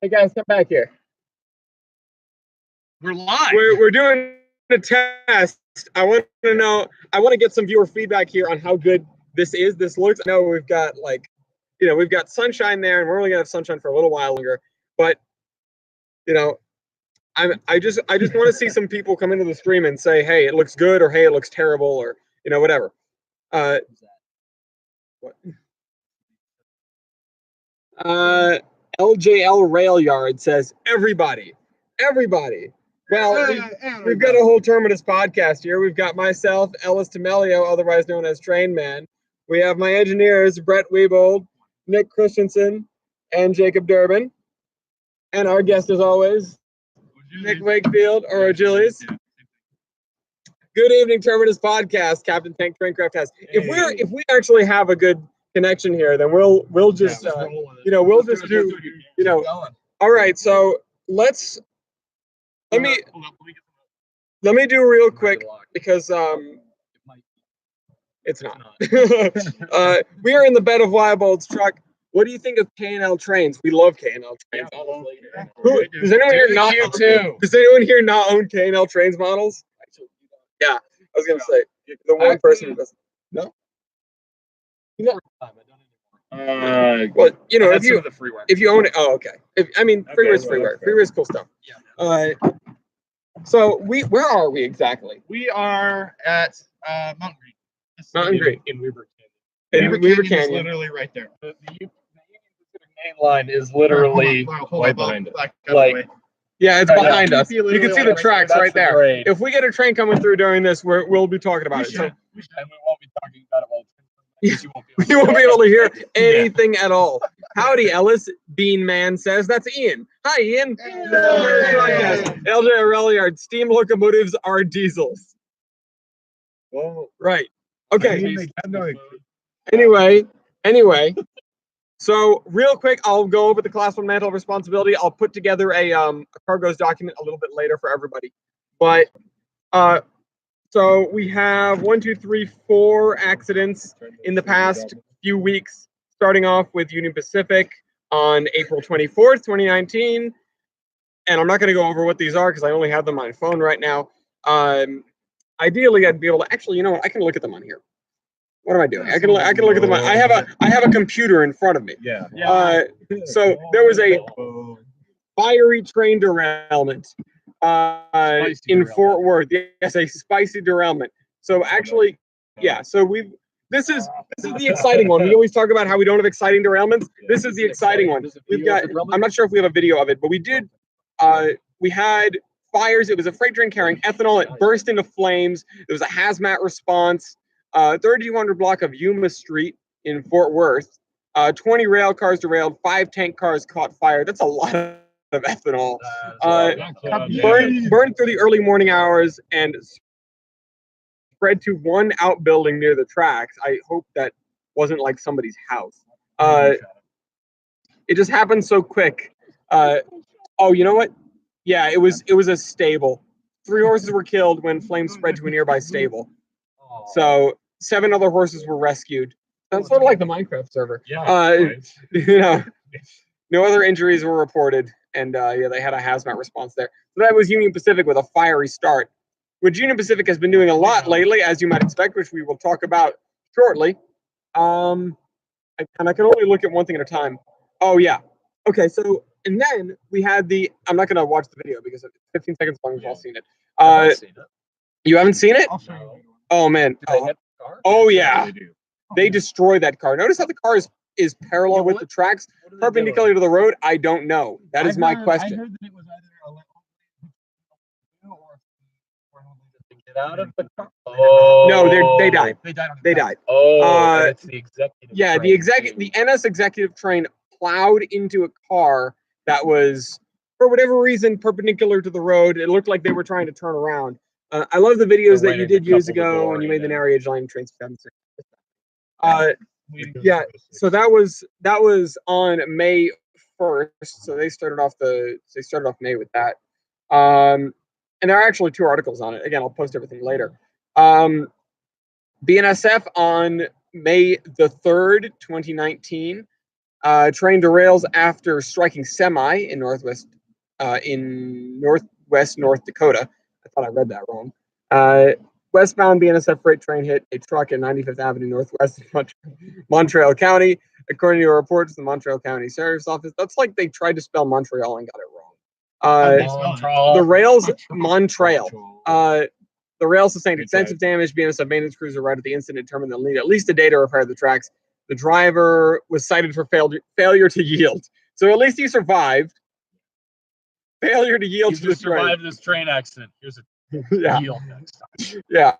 Hey guys, come back here. We're live. We're doing a test. I want to get some viewer feedback here on how good this looks. I know we've got we've got sunshine there, and we're only gonna have sunshine for a little while longer. But I just want to see some people come into the stream and say, hey, it looks good, or hey, it looks terrible, or whatever. What? LJL Rail Yard says everybody. Well, we've got a whole Terminus podcast here. We've got myself, Ellis Tamelio, otherwise known as Train Man. We have my engineers, Brett Wiebold, Nick Christensen, and Jacob Durbin. And our guest, as always, Nick Wakefield, or Achilles. Good evening, Terminus podcast. Captain Tank Traincraft has. If we actually have a good connection here, then we'll just we'll just do All right, so let me do real quick because it's not. We are in the bed of Wiebold's truck. What do you think of K&L trains? We love K&L trains. Does anyone here not own K&L trains models? Yeah, I was gonna say the one person who doesn't. No. Well, if you own it, oh, okay. Freeware is freeware. Freeware is cool stuff. Yeah. So where are we exactly? We are at Mountain Green. Mountain Green in Weaver Canyon. Weaver Canyon is literally right there. The Union Pacific main line is literally right behind it. Yeah, it's behind us. You can see the tracks right there. Grade. If we get a train coming through during this, we'll be talking about it. So and we won't be talking about it while you won't be able to hear anything at all. Howdy, Ellis. Bean Man says. That's Ian. Hi, Ian. LJ Aurelia, steam locomotives are diesels. Well, right. Okay. Anyway. So real quick, I'll go over the Class 1 mantle of responsibility. I'll put together a cargoes document a little bit later for everybody. But so we have 4 accidents in the past few weeks, starting off with Union Pacific on April 24th, 2019. And I'm not going to go over what these are because I only have them on my phone right now. Ideally, I'd be able to actually, you know what? I can look at them on here. What am I doing? I can look at them. I have a computer in front of me. Yeah. So there was a fiery train derailment in Fort Worth. Yes, a spicy derailment. So actually, yeah. So this is the exciting one. We always talk about how we don't have exciting derailments. This is the exciting one. We've got. I'm not sure if we have a video of it, but we did. We had fires. It was a freight train carrying ethanol. It burst into flames. There was a hazmat response. 3200 block of Yuma Street in Fort Worth. 20 rail cars derailed. 5 tank cars caught fire. That's a lot of ethanol. Burned through the early morning hours and spread to one outbuilding near the tracks. I hope that wasn't like somebody's house. It just happened so quick. Oh, you know what? Yeah, it was a stable. 3 horses were killed when flames spread to a nearby stable. So 7 other horses were rescued. That's sort of like the Minecraft server. Yeah. No other injuries were reported, and they had a hazmat response there. So that was Union Pacific with a fiery start, which Union Pacific has been doing a lot lately, as you might expect, which we will talk about shortly. And I can only look at one thing at a time. Oh yeah. Okay. So and then we had I'm not going to watch the video because it's 15 seconds long. We've all seen it. You haven't seen it? Oh man. Oh yeah. They destroy that car. Notice how the car is parallel with the tracks, perpendicular to the road. I don't know. That is my question. I heard that it was either to get out of the car. Oh. No, they died. They died. Oh, it's the executive. Yeah, the NS executive train plowed into a car that was, for whatever reason, perpendicular to the road. It looked like they were trying to turn around. I love the videos that you did years ago when you made the narrowgauge line trains. Yeah, so that was on May 1st. So they started off May with that. And there are actually 2 articles on it. Again, I'll post everything later. BNSF on May the 3rd, 2019, Train derails after striking semi in northwest North Dakota. I thought I read that wrong. Westbound BNSF freight train hit a truck at 95th Avenue Northwest in Montreal County, according to a report to the Montreal County Sheriff's Office. That's like they tried to spell Montreal and got it wrong. The rails, Montreal. The rail sustained extensive damage. BNSF maintenance crews arrived at the incident, determined they'll need at least a day to repair the tracks. The driver was cited for failure to yield. So at least he survived. Failure to yield to the train. Survived this train accident. Here's a yield next time. Yeah.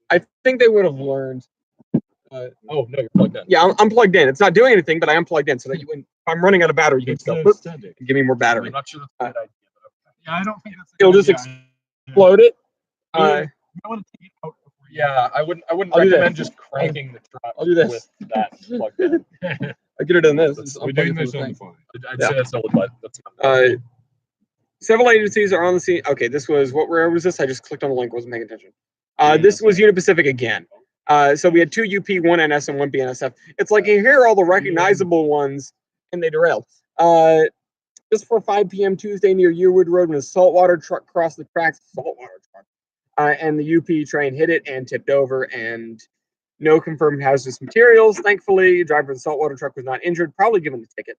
I think they would have learned. Oh, no, you're plugged in. Yeah, I'm plugged in. It's not doing anything, but I am plugged in so that if I'm running out of battery, you can still give me more battery. I'm not sure that's a good idea. Yeah, I don't think that's. It'll just explode it. I want to take it out. Yeah, I wouldn't I'll do recommend that. just cranking the truck I'll do this. with that plugged in. I get it in this. We're doing this on the phone. I'd say that's solid, but that's not Several agencies are on the scene. Okay, where was this? I just clicked on the link, wasn't paying attention. This was Union Pacific again. So we had 2 UP, 1 NS, and 1 BNSF. It's like you hear all the recognizable ones, and they derailed. Just for 5 p.m. Tuesday near Yearwood Road, when a saltwater truck crossed the tracks, and the UP train hit it and tipped over, and no confirmed hazardous materials. Thankfully, the driver of the saltwater truck was not injured, probably given the ticket.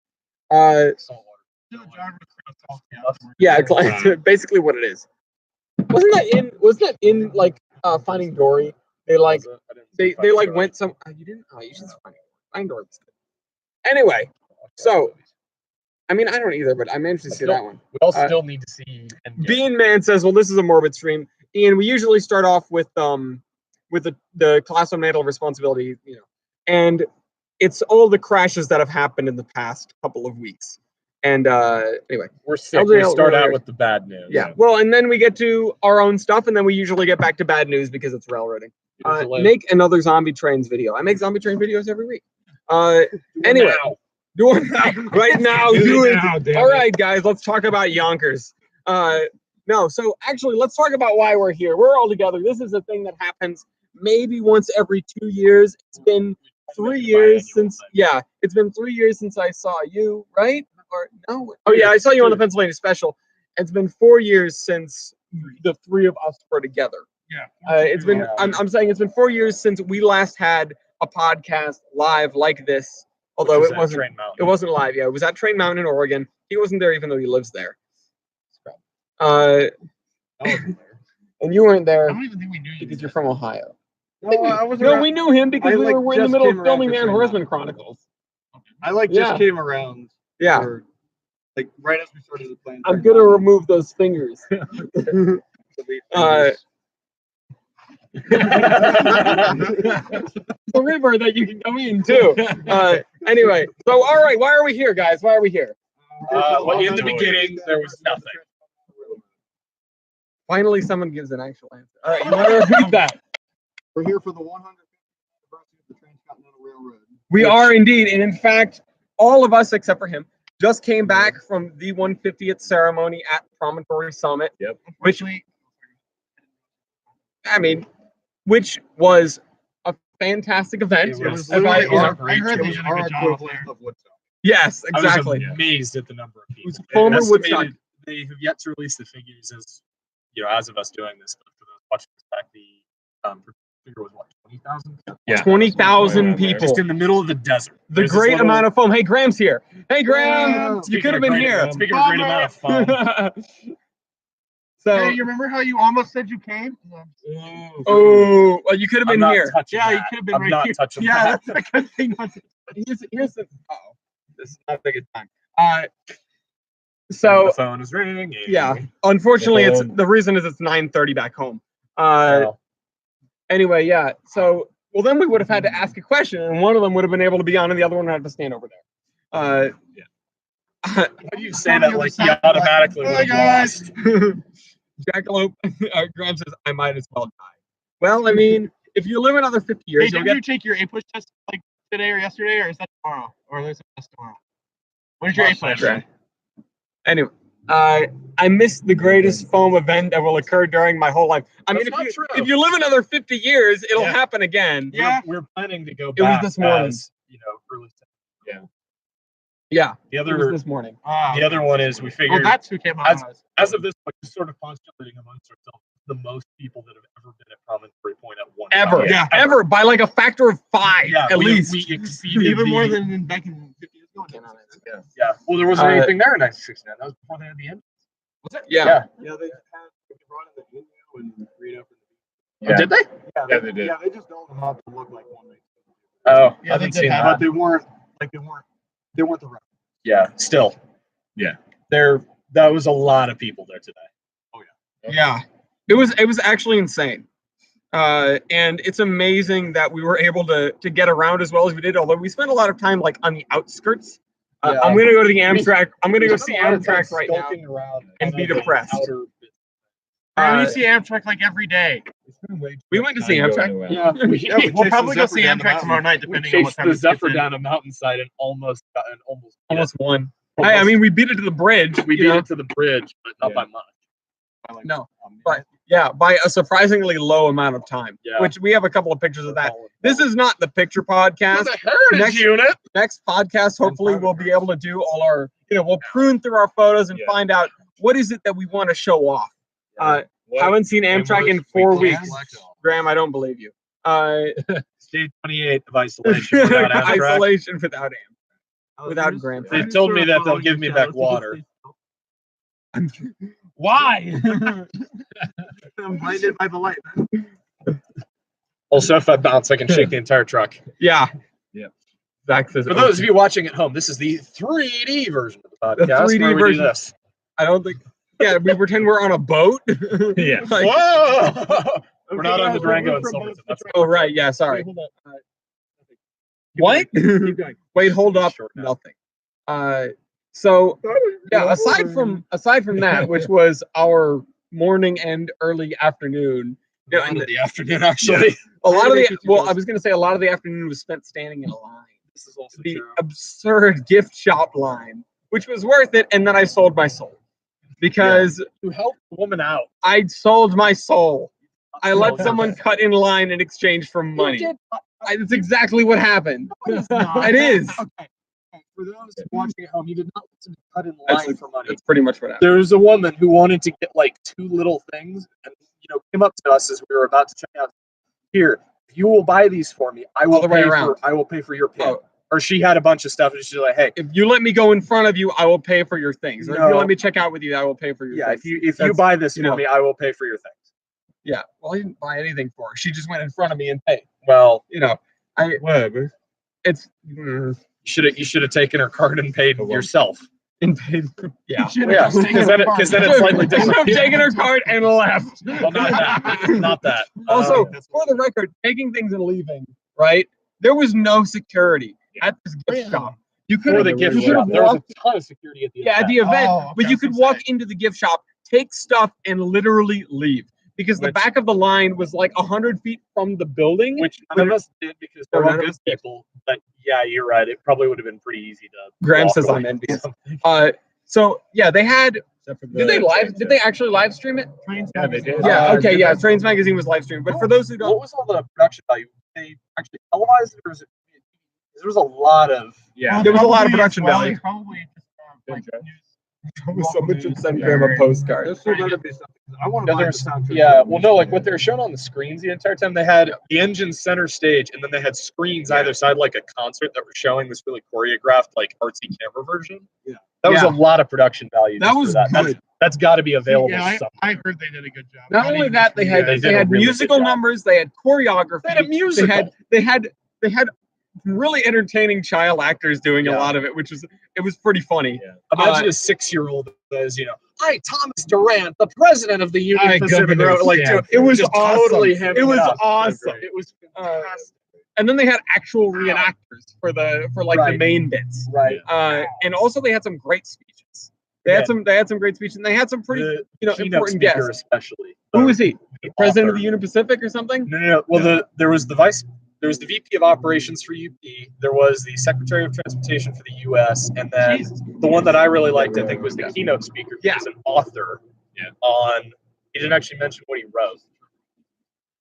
Yeah, basically what it is. Wasn't that in like Finding Dory? They like went some. You didn't. Oh, you should Finding Dory. Anyway, so I mean I don't either, but I managed to see that one. We all still need to see. Bean Man says, "Well, this is a morbid stream." Ian, we usually start off with the class 1 mantle of responsibility, and it's all the crashes that have happened in the past couple of weeks. And anyway, we're sick. We start out with the bad news. Yeah. Well, and then we get to our own stuff, and then we usually get back to bad news because it's railroading. Make another zombie trains video. I make zombie train videos every week. Anyway, do it now. Right now. Do it. All right, guys, let's talk about Yonkers. No, so actually, let's talk about why we're here. We're all together. This is a thing that happens maybe once every 2 years. It's been 3 years since. Yeah, it's been 3 years since I saw you, right? Or no? Oh yeah, I saw you on the Pennsylvania special. It's been 4 years since the 3 of us were together. Yeah. It's been. I'm saying it's been 4 years since we last had a podcast live like this. Although it wasn't live. Yeah, it was at Train Mountain in Oregon. He wasn't there, even though he lives there. And you weren't there. I don't even think we knew you because you're from Ohio. No, we knew him because we were in the middle of filming Man Horseman Chronicles. I just came around. Yeah. Right as we started the plan. I'm gonna remove those fingers. A river that you can go in too. Anyway, so all right, why are we here, guys? Why are we here? Well, in the beginning, there was nothing. Finally, someone gives an actual answer. All right, you want to repeat that? We're here for the 150th anniversary of the Transcontinental Railroad. We are indeed, and in fact, all of us except for him just came back from the 150th ceremony at Promontory Summit. Yep. Which was a fantastic event. I heard they did a good job of Woodstock. Yes, exactly. I was amazed at the number of people. It was former Woodstock. They have yet to release the figures as of us doing this, but for those watching this back, the figure was what, 20,000? Yeah, 20,000 people just in the middle of the desert. The great amount of foam. Hey, Graham's here. Hey, Graham, you could have been here. Speaking of great amount of fun. So, hey, you remember how you almost said you came? Oh, well, you could have been here. Yeah, you could have been I'm right not here. touching Yeah, that. that's a good thing. Here's the. Uh-oh, this is not a good time. So the phone is ringing. Yeah, unfortunately, the reason is it's 9:30 back home. Anyway, yeah. So, well, then we would have had to ask a question, and one of them would have been able to be on, and the other one would have to stand over there. Yeah. How do you say that like he automatically would have lost? Jackalope. Graham says, "I might as well die." Well, I mean, if you live another 50 years, did you take your A-push test like today or yesterday, or is that tomorrow? Or is that tomorrow? When is your A-push? Anyway, I missed the greatest foam event that will occur during my whole life. I mean, if you live another 50 years, it'll happen again. Yeah, we're planning to go back. It was this morning. Early. Yeah. Yeah. The It was other this morning. the other one is we figured that's who came out. as of this point, just sort of postulating amongst ourselves, the most people that have ever been at Promontory Point at one Ever. time. Ever. By like a factor of 5, Yeah, at we least. we exceeded Even more the- than back in 50 years ago. Yeah. Well, there wasn't anything there in 1969. That was before they had the engine. Was it? Yeah. Yeah, they brought in the Inyo and Reno for Oh, did they? Yeah, they did. Yeah, they just don't have to look like one. Oh, Yeah, I haven't they seen did that. But they weren't the reference. Yeah, still. Yeah. That was a lot of people there today. Yeah. It was actually insane. And it's amazing that we were able to get around as well as we did, although we spent a lot of time like on the outskirts. Yeah. I'm gonna go to the Amtrak. I'm gonna go see Amtrak right now. Around and be depressed. We see Amtrak like every day. We went to see Amtrak. Yeah, We'll probably go see Amtrak tomorrow night, we depending on what chased time the it's gets Zephyr in. down a mountainside and almost Almost won. Hey, I mean, we beat it to the bridge. we you beat know? it to the bridge, but not by much. No, but yeah, by a surprisingly low amount of time. Yeah. Which we have a couple of pictures of that. This is not the picture podcast. the Heritage Unit. Next podcast, hopefully, we'll be able to do all our, we'll prune through our photos and find out what is it that we want to show off. Haven't seen Amtrak in 4 weeks. Graham, I don't believe you. Stage 28 of isolation without Amtrak. Isolation without Amtrak. Without Graham. They've told me that they'll give me back water. Why? I'm blinded by the light. Also, if I bounce, I can shake the entire truck. Yeah. Yep. Zach says For those of you watching at home, this is the 3D version of the podcast. 3D where we version. do this. I don't think. Yeah, we pretend we're on a boat. Yeah. Like, Whoa! We're not on the Durango and Silverton. That's oh right, yeah. Sorry. Hold on. What? Keep going. Wait, hold up. Short now. Nothing. So yeah, aside from that, which was our morning and early afternoon. Yeah, end of the afternoon, actually. A lot of I was gonna say a lot of the afternoon was spent standing in a line. This is also The true. absurd gift shop line, which was worth it, and then I sold my soul because You helped the woman out. I sold my soul. I let No, someone cut in line in exchange for money. That's exactly what happened. It is. Okay. For those watching at home, you did not let them cut in line for money. That's pretty much what happened. There was a woman who wanted to get like 2 little things, and came up to us as we were about to check out. Here, if you will buy these for me, I will the way pay around. for. I will pay for your pin. Oh. Or she had a bunch of stuff, and she's like, "Hey, If you let me go in front of you, I will pay for your things. Or if you No. let me check out with you, I will pay for your yeah, things. if you That's- buy this you for know. me, I will pay for your things." Yeah. Well, I didn't buy anything for her. She just went in front of me and paid. Well, Whatever. It's you should have taken her card and paid yourself. in paid. Yeah. Yeah, because then it's slightly Should have different. taken her card and left. Well, not that. Not that. Also, for the record, taking things and leaving, right? There was no security at this gift shop. You could for have the gift you could shop, have there was walked, a ton of security at the at the event, Oh, okay, but I you was could gonna walk say. into the gift shop, take stuff, and literally leave because the Which- back of the line was like 100 feet from the building. which none of us did because we're No, all none of good us did. people. But yeah, you're right. It probably would have been pretty easy to. Graham walk says away I'm from envious. something. So yeah, they had. Did they actually live stream it? Yeah, they did. Yeah. Okay. did Yeah. they? Trains Magazine was live streamed, but for those who What don't, was all the production value? They actually televised it, or was it? There was a lot of. Yeah. There was a lot of Probably- production well, value. it's probably just like news. someone should send Graham a postcard. This would better be something. I want to Yeah, buy the there's- soundtrack. Yeah, well, no, like what they were showing on the screens the entire time, they had the engine center stage, and then they had screens either side, like a concert that were showing this really choreographed, like artsy camera version. Yeah. That was Yeah. a lot of production value. That just for was That's- good. That's got to be available. Yeah, somewhere. I heard they did a good job. Not only that, they had they they did a had really good musical job. numbers, they had choreography, They had a musical. they had really entertaining child actors doing a Yeah. lot of it, which was pretty funny. Imagine a 6-year-old as I, Thomas Durant, the president of the Union Pacific Governor Railroad, like Stan. It was just awesome. totally hemming It was up. awesome. It was Uh, fantastic. And then they had actual reenactors for the Right. main bits. Right. And also they had some great speeches. They had some great speeches, and they had some pretty The keynote important speaker guests. especially. Who was he? The President of author. the Union Pacific or something? No. Well, there was the VP of operations for UP. There was the Secretary of Transportation for the U.S. And then Jesus. the one that I really liked, I think, was the keynote speaker. He Yeah. was an author on. He didn't actually mention what he wrote.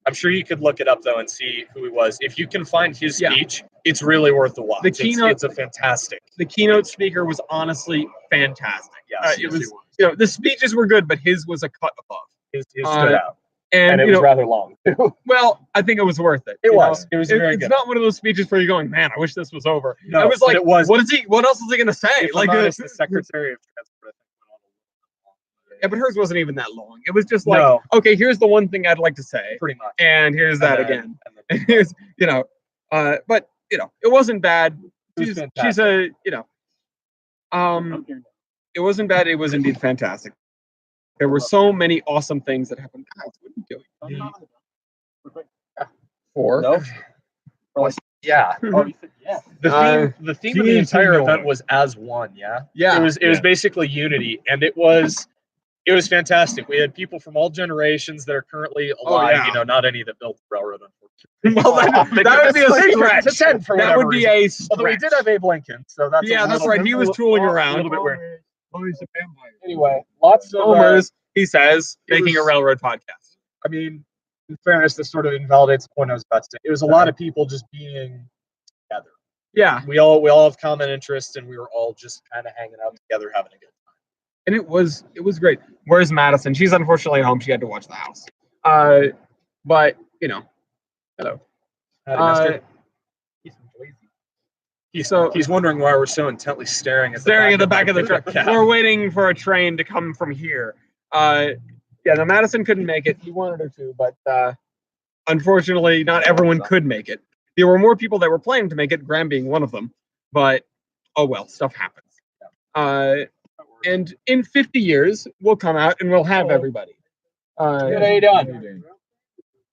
I'm sure you could look it up though and see who he was. If you can find his speech, it's really worth the watch. It's a fantastic. The keynote speaker was honestly fantastic. Yes, It was. You know, the speeches were good, but his was a cut above. His stood out, and it was rather long. Well, I think it was worth it. It was very good. It's not one of those speeches where you're going, man, I wish this was over. No, I was like, it was. what else is he gonna say? If Like, the Secretary of Transport. Yeah, but hers wasn't even that long. It was just like, okay, here's the one thing I'd like to say, pretty much, and here's that again. And here's, but it wasn't bad. She's a, it wasn't bad. It was indeed fantastic. There were so many awesome things that happened. Guys, what are you doing? 4. No. Yeah. The theme of the entire event was as one. Yeah. Yeah. It was basically unity, and it was fantastic. We had people from all generations that are currently alive. Not any that built the railroad, unfortunately. Well, that would be a stretch. That would be a stretch. Although we did have Abe Lincoln, so that's that's right. He was tooling around. A little bit weird. Anyway, Lots of Homers, he says, making a railroad podcast. I mean, in fairness, this sort of invalidates the point I was about to say. It was a lot of people just being together. Yeah. We all have common interests, and we were all just kind of hanging out together, having a good time. And it was great. Where's Madison? She's unfortunately at home. She had to watch the house. But hello. He's wondering why we're so intently staring at the back of the truck. We're waiting for a train to come from here. The Madison couldn't make it. He wanted her to, but unfortunately, not everyone could make it. There were more people that were planning to make it, Graham being one of them. But oh well, stuff happens. And in 50 years, we'll come out and we'll have everybody. Good day done.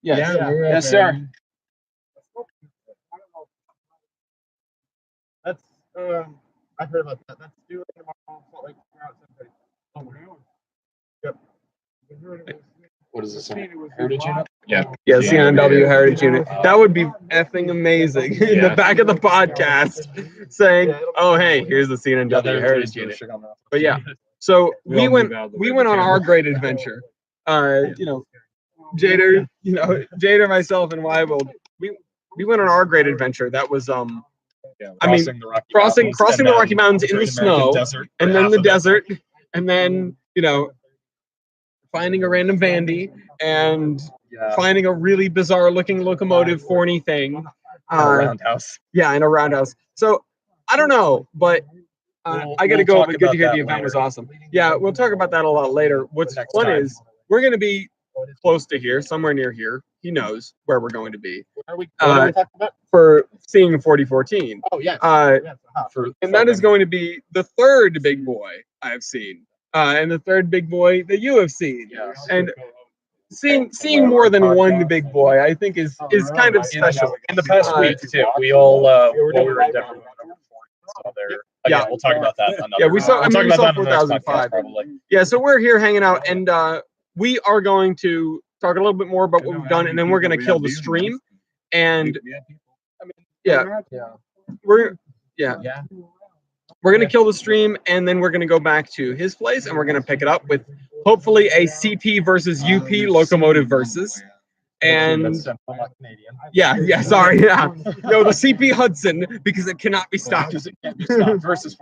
Yes, yes, sir. That's I heard about that. That's due tomorrow. Like Yep. What is this? Heritage unit? Yeah, CNW Heritage Unit. That would be effing amazing. In the back of the podcast, saying, "Oh, hey, here's the CNW Heritage Unit." But yeah, so we went on our great adventure. Jader, myself, and Wybold, we went on our great adventure. That was crossing the Rocky Mountains in the snow, and then the desert, and then finding a random Vandy and finding a really bizarre looking locomotive forny thing. In a roundhouse. Yeah, in a roundhouse. So I don't know, but I gotta go. But good to hear the event was awesome. Yeah, we'll talk about that a lot later. What's fun is we're gonna be close to here, somewhere near here. He knows where we're going to be. What are we talking about? For seeing 4014. Oh yeah. And that is going to be the third big boy I've seen. And the third big boy that you have seen. Yes. And seeing more than one big boy, I think is kind of special. In the past week too, we all we were in Denver. So we'll talk about that. We saw 4005 probably. Yeah, so we're here hanging out, and we are going to talk a little bit more about what we've done, and then we're going to kill the stream. And we're going to kill the stream, and then we're going to go back to his place, and we're going to pick it up with hopefully a CP versus UP locomotive versus. And no, the CP Hudson, because it cannot be stopped. Versus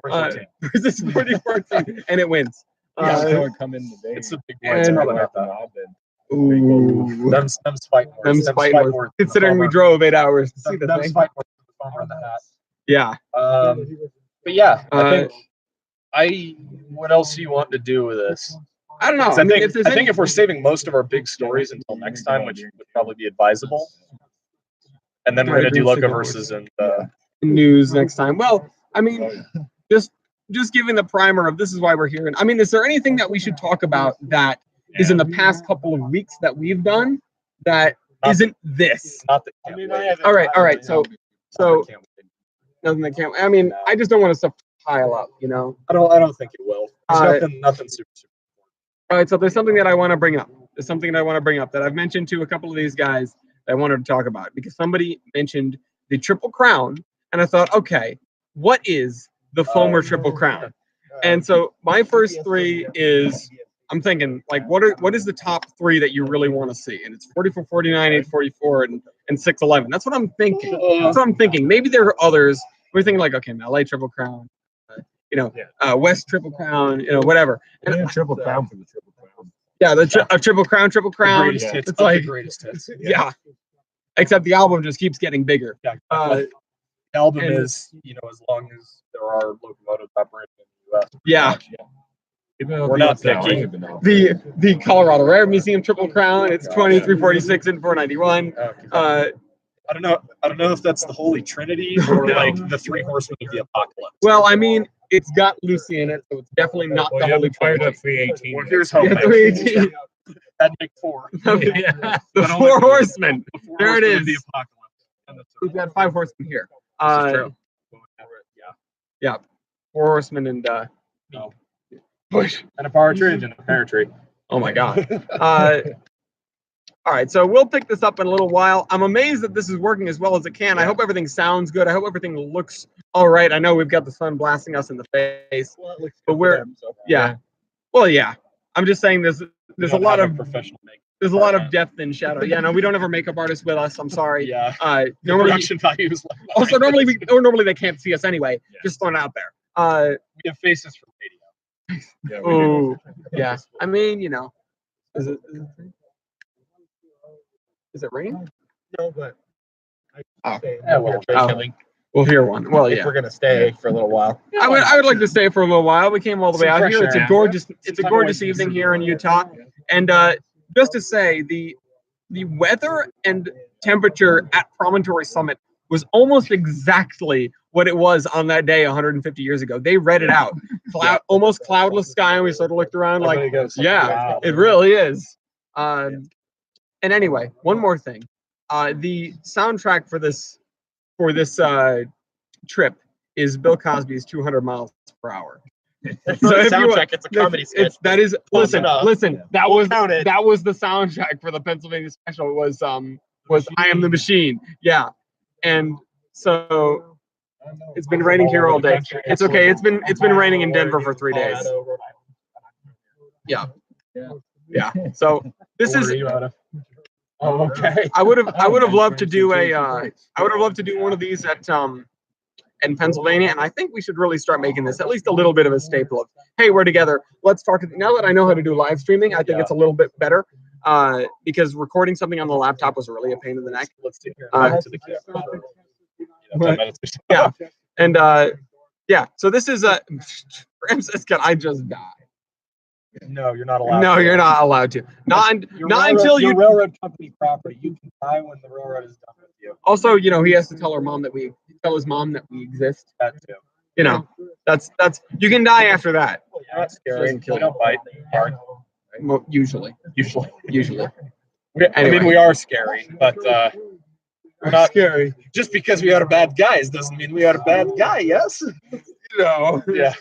4014, and it wins. It's a big one. Ooh, them's fight words. Considering we drove 8 hours to see the thing. Fight words with the phone on the hat. Yeah. But yeah, I think. What else do you want to do with this? I don't know. I think if we're saving most of our big stories until next time, which would probably be advisable, and then we're going to do Loco versus and news next time. Well, I mean, just giving the primer of this is why we're here. And I mean, is there anything that we should talk about that is in the past couple of weeks that we've done that isn't this? Not that all right. So nothing that can't. I mean, I just don't want stuff to pile up. I don't think it will. There's nothing super. All right, so there's something that I want to bring up. That I've mentioned to a couple of these guys that I wanted to talk about because somebody mentioned the Triple Crown, and I thought, okay, what is the Foamer Triple Crown? And so my first three is I'm thinking like what is the top 3 that you really want to see? And it's 4449, 844, and 611. That's what I'm thinking. That's what I'm thinking. Maybe there are others. We're thinking like, okay, LA Triple Crown, West Triple Crown, whatever. And Triple Crown for the Triple Crown. Yeah, a Triple Crown. The greatest hits. It's like the greatest hits. yeah. Except the album just keeps getting bigger. Yeah. The album and- is, as long as there are locomotives operating in the U.S. Yeah. We're not picky. The Colorado Rare Museum Triple Crown. It's 2346 and 491. I don't know if that's the Holy Trinity or like the 3 horsemen of the apocalypse. Well, I mean, it's got Lucy in it, so it's definitely not the Holy Trinity. 318. Well, here's hoping. 318. That'd make 4. The 4 horsemen. There it is. The apocalypse. We've got 5 horsemen here. This is true. Yeah, 4 horsemen and Bush and a partridge and a pear tree. Oh my God. All right, so we'll pick this up in a little while. I'm amazed that this is working as well as it can. I hope everything sounds good. I hope everything looks all right. I know we've got the sun blasting us in the face, but Well, yeah. I'm just saying there's a lot of professional makeup. There's a lot of depth and shadow. Yeah, no, we don't have our makeup artist with us. I'm sorry. Yeah. Normally, production value is like also normally they can't see us anyway. Yeah. Just throwing it out there. We have faces for radio. Yeah, Oh, yeah. I mean, is it raining? No, but Oh. Yeah, well, We'll hear one. Well, if yeah. we're gonna stay for a little while. I would like to stay for a little while. We came all the way Some out here. fresh It's a air. gorgeous evening here in Utah. And just to say, the weather and temperature at Promontory Summit was almost exactly what it was on that day 150 years ago. They read it out. Almost cloudless sky, and we sort of looked around like, yeah, wow. it really is. And anyway, one more thing. The soundtrack for this trip is Bill Cosby's 200 miles per hour. It's not a soundtrack, it's a comedy sketch. That is listen. That We'll was count it. that was the soundtrack for the Pennsylvania special. Was I Am the Machine. Yeah, and so it's been raining here all day. It's okay. It's been raining in Denver for 3 days. Yeah. So this is. Oh, okay. I would have loved to do one of these at in Pennsylvania, and I think we should really start making this at least a little bit of a staple of, hey, we're together. Let's talk. Now that I know how to do live streaming, I think it's a little bit better because recording something on the laptop was really a pain in the neck. Let's take care of to the camera. Yeah, and so this is Francisco. I just died. No, you're not allowed. No, you're not allowed to. Not until you railroad company property. You can die when the railroad is done with you. Also, he has to tell his mom that we exist. That too. That's you can die after that. Yeah, that's scary. We don't bite hard. Usually. I mean, we are scary, but we're not scary. Just because we are bad guys doesn't mean we are a bad guy. Yes. No. Yeah.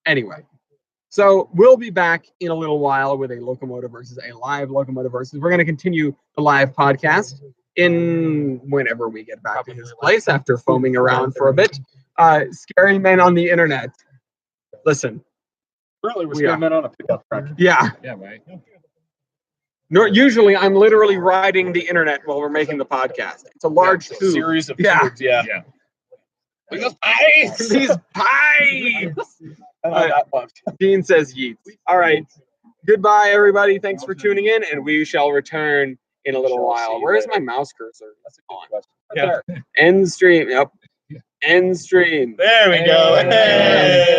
Anyway, so we'll be back in a little while with a live locomotive versus. We're going to continue the live podcast in whenever we get back to his place after foaming around for a bit. Scary men on the internet. Listen. Really, we're scary men on a pickup truck. Yeah. Yeah, right. Usually, I'm literally riding the internet while we're making the podcast. It's a large tube. Series of tubes. Yeah. These pipes. These pipes. That much. Dean says yeets. All right. Goodbye, everybody. Thanks for tuning in, and we shall return in a little while. Where is my mouse cursor? That's a good question. End stream. Yep. End stream. There we go. Hey.